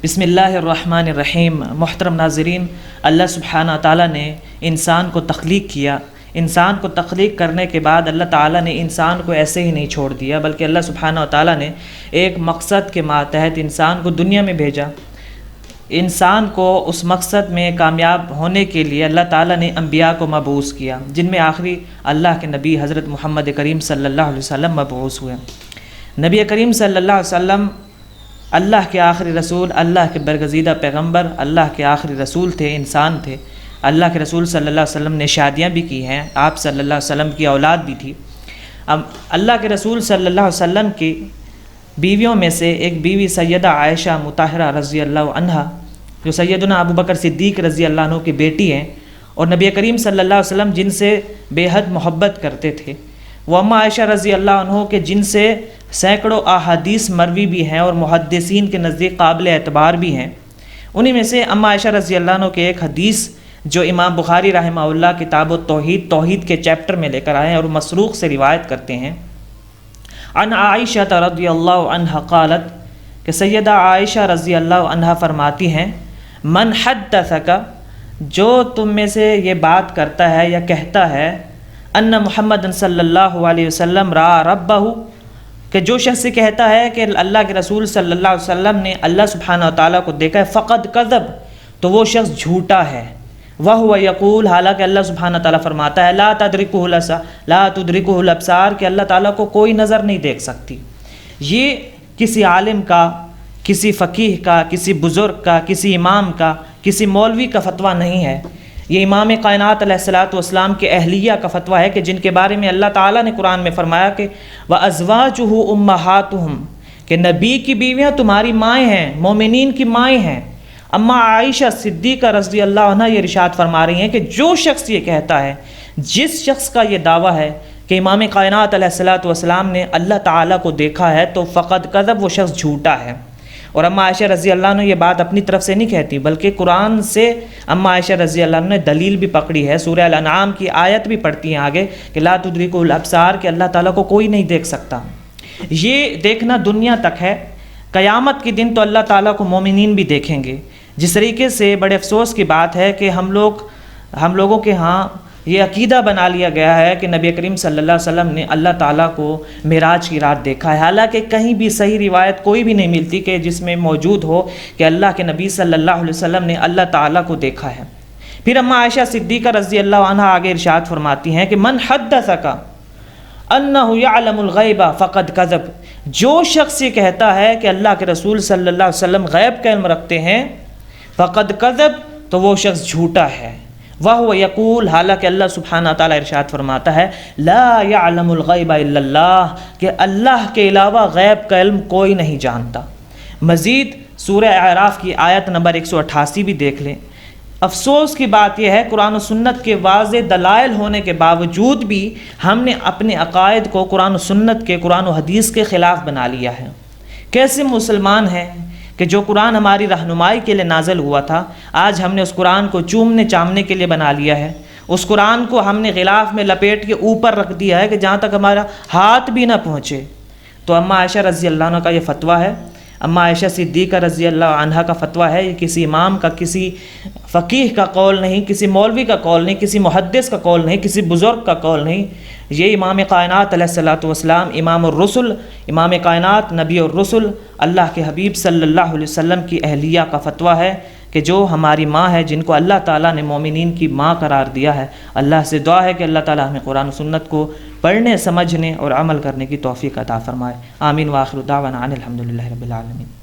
بسم اللہ الرحمن الرحیم۔ محترم ناظرین، اللہ سبحانہ تعالیٰ نے انسان کو تخلیق کیا۔ انسان کو تخلیق کرنے کے بعد اللہ تعالیٰ نے انسان کو ایسے ہی نہیں چھوڑ دیا، بلکہ اللہ سبحانہ تعالیٰ نے ایک مقصد کے ماتحت انسان کو دنیا میں بھیجا۔ انسان کو اس مقصد میں کامیاب ہونے کے لیے اللہ تعالیٰ نے انبیاء کو مبعوث کیا، جن میں آخری اللہ کے نبی حضرت محمد کریم صلی اللہ علیہ وسلم مبعوث ہوئے۔ نبی کریم صلی اللہ علیہ وسلم اللہ کے آخری رسول، اللہ کے برگزیدہ پیغمبر، اللہ کے آخری رسول تھے، انسان تھے۔ اللہ کے رسول صلی اللہ علیہ وسلم نے شادیاں بھی کی ہیں، آپ صلی اللہ علیہ وسلم کی اولاد بھی تھی۔ اب اللہ کے رسول صلی اللہ علیہ وسلم کی بیویوں میں سے ایک بیوی سیدہ عائشہ مطہرہ رضی اللہ عنہا، جو سیدنا ابو بکر صدیق رضی اللہ عنہ کی بیٹی ہیں اور نبی کریم صلی اللہ علیہ وسلم جن سے بے حد محبت کرتے تھے، وہ اماں عائشہ رضی اللہ عنہ کے جن سے سینکڑوں احادیث مروی بھی ہیں اور محدثین کے نزدیک قابل اعتبار بھی ہیں۔ انہی میں سے اماں عائشہ رضی اللہ عنہ کے ایک حدیث جو امام بخاری رحمہ اللہ کتاب التوحید توحید کے چیپٹر میں لے کر آئے ہیں اور مسروق سے روایت کرتے ہیں۔ عن عائشہ رضی اللہ عنہ قالت، کہ سیدہ عائشہ رضی اللہ عنہ فرماتی ہیں، من حدثک، جو تم میں سے یہ بات کرتا ہے یا کہتا ہے، ان محمد صلی اللہ علیہ وسلم را ربہ، کہ جو شخص یہ کہتا ہے کہ اللہ کے رسول صلی اللہ علیہ وسلم نے اللہ سبحانہ وتعالیٰ کو دیکھا ہے، فقد کذب، تو وہ شخص جھوٹا ہے۔ وہو یقول، حالانکہ اللہ سبحانہ وتعالیٰ فرماتا ہے، لا تدرکہ الابصار، کہ اللہ تعالیٰ کو کوئی نظر نہیں دیکھ سکتی۔ یہ کسی عالم کا، کسی فقیہ کا، کسی بزرگ کا، کسی امام کا، کسی مولوی کا فتویٰ نہیں ہے۔ یہ امام کائنات علیہ الصلوۃ والسلام کے اہلیہ کا فتویٰ ہے، کہ جن کے بارے میں اللہ تعالیٰ نے قرآن میں فرمایا کہ وَأَزْوَاجُهُ أُمَّهَاتُهُمْ، کہ نبی کی بیویاں تمہاری مائیں ہیں، مومنین کی مائیں ہیں۔ اماں عائشہ صدیقہ رضی اللہ عنہ یہ ارشاد فرما رہی ہیں کہ جو شخص یہ کہتا ہے، جس شخص کا یہ دعویٰ ہے کہ امام کائنات علیہ الصلوۃ والسلام نے اللہ تعالیٰ کو دیکھا ہے، تو فقد کذب، وہ شخص جھوٹا ہے۔ اور اماں عائشہ رضی اللہ عنہ یہ بات اپنی طرف سے نہیں کہتی، بلکہ قرآن سے اماں عائشہ رضی اللہ عنہ نے دلیل بھی پکڑی ہے۔ سورہ الانعام کی آیت بھی پڑھتی ہیں آگے کہ لا تدرکہ الابصار، کہ اللہ تعالیٰ کو کوئی نہیں دیکھ سکتا۔ یہ دیکھنا دنیا تک ہے، قیامت کے دن تو اللہ تعالیٰ کو مومنین بھی دیکھیں گے۔ جس طریقے سے بڑے افسوس کی بات ہے کہ ہم لوگوں کے ہاں یہ عقیدہ بنا لیا گیا ہے کہ نبی کریم صلی اللہ علیہ وسلم نے اللہ تعالیٰ کو معراج کی رات دیکھا ہے، حالانکہ کہیں بھی صحیح روایت کوئی بھی نہیں ملتی کہ جس میں موجود ہو کہ اللہ کے نبی صلی اللہ علیہ وسلم نے اللہ تعالیٰ کو دیکھا ہے۔ پھر اماں عائشہ صدیقہ رضی اللہ عنہ آگے ارشاد فرماتی ہیں کہ من حدثک انہ یعلم الغیب فقد کذب، جو شخص یہ کہتا ہے کہ اللہ کے رسول صلی اللہ علیہ وسلم غیب کا علم رکھتے ہیں، فقد کذب، تو وہ شخص جھوٹا ہے۔ وہو یقول، حالانکہ اللہ سبحانہ تعالیٰ ارشاد فرماتا ہے، لا یعلم الغیب الا اللہ، کہ اللہ کے علاوہ غیب کا علم کوئی نہیں جانتا۔ مزید سورہ اعراف کی آیت نمبر 188 بھی دیکھ لیں۔ افسوس کی بات یہ ہے، قرآن و سنت کے واضح دلائل ہونے کے باوجود بھی ہم نے اپنے عقائد کو قرآن و سنت کے، قرآن و حدیث کے خلاف بنا لیا ہے۔ کیسے مسلمان ہیں کہ جو قرآن ہماری رہنمائی کے لیے نازل ہوا تھا، آج ہم نے اس قرآن کو چومنے چامنے کے لیے بنا لیا ہے۔ اس قرآن کو ہم نے غلاف میں لپیٹ کے اوپر رکھ دیا ہے کہ جہاں تک ہمارا ہاتھ بھی نہ پہنچے۔ تو اماں عائشہ رضی اللہ عنہ کا یہ فتویٰ ہے، اماں عائشہ صدیقہ رضی اللہ عنہ کا فتویٰ ہے۔ یہ کسی امام کا، کسی فقیہ کا قول نہیں، کسی مولوی کا قول نہیں، کسی محدث کا قول نہیں، کسی بزرگ کا قول نہیں۔ یہ امام کائنات علیہ الصلوۃ والسلام، امام الرسل، امام کائنات، نبی الرسل، اللہ کے حبیب صلی اللہ علیہ وسلم کی اہلیہ کا فتویٰ ہے کہ جو ہماری ماں ہے، جن کو اللہ تعالیٰ نے مومنین کی ماں قرار دیا ہے۔ اللہ سے دعا ہے کہ اللہ تعالیٰ ہمیں قرآن و سنت کو پڑھنے، سمجھنے اور عمل کرنے کی توفیق عطا فرمائے۔ آمین۔ وآخر دعوانا ان الحمد للہ رب العالمین۔